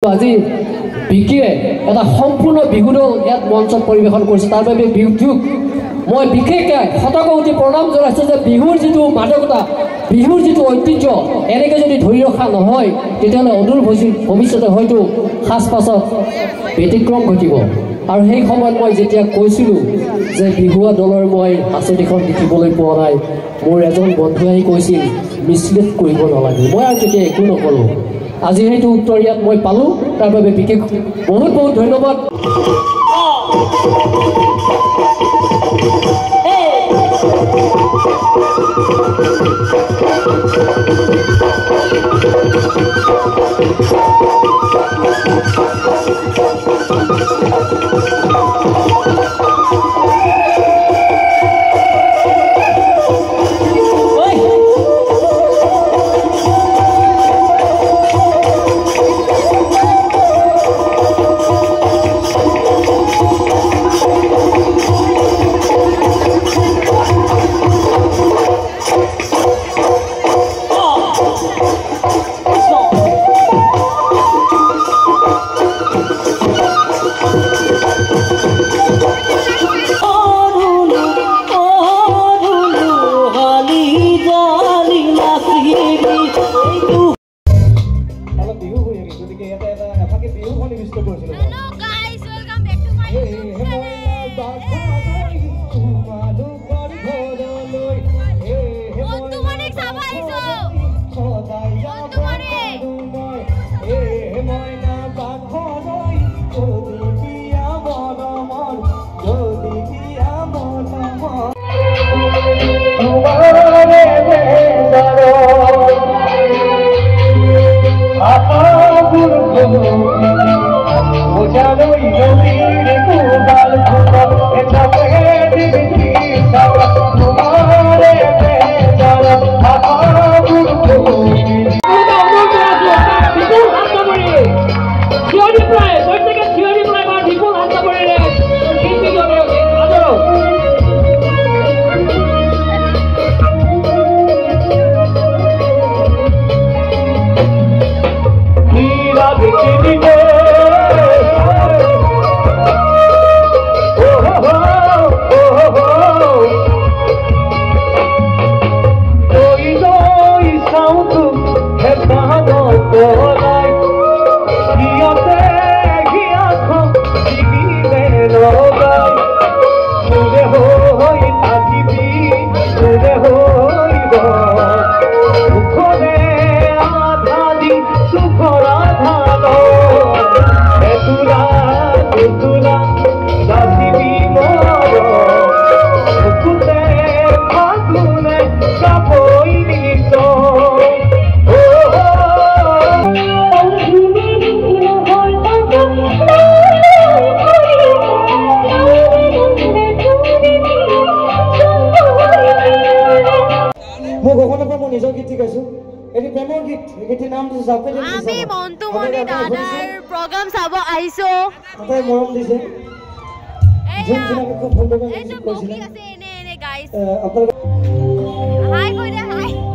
আজি বিকিয়ে এটা সম্পূৰ্ণ বিহু দল ইয়াত মঞ্চত পৰিৱেশন কৰিছে তাৰ বাবে বিহুক মই বিশেষকৈ শতকোটি প্ৰণাম জনাইছোঁ যে বিহুৰ যিটো মাদকতা বিহুৰ যিটো ঐতিহ্য এনেকৈ যদি ধৰি ৰখা নহয় তেতিয়াহ'লে অদূৰ ভৱিষ্যতে হয়তো সাজ পাছত ব্যতিক্ৰম ঘটিব আৰু সেই সময়ত মই যেতিয়া কৈছিলোঁ যে বিহুৱা দলৰ মই হাঁচতিখন দেখিবলৈ পোৱা নাই মোৰ এজন বন্ধুৱে আহি কৈছিল মিছলিড কৰিব নালাগে মই আৰু তেতিয়া একো নকৰোঁ আজি সেইটো উত্তৰ ইয়াত মই পালোঁ তাৰ বাবে বিশেষ বহুত বহুত ধন্যবাদ আমি মন্টুমণি দাদাৰ প্ৰগ্ৰাম চাব আহিছো তাতে মৰম দিছে খুব সুন্দৰ গাইছে এনে গাইছ হাই কৈ দে হাই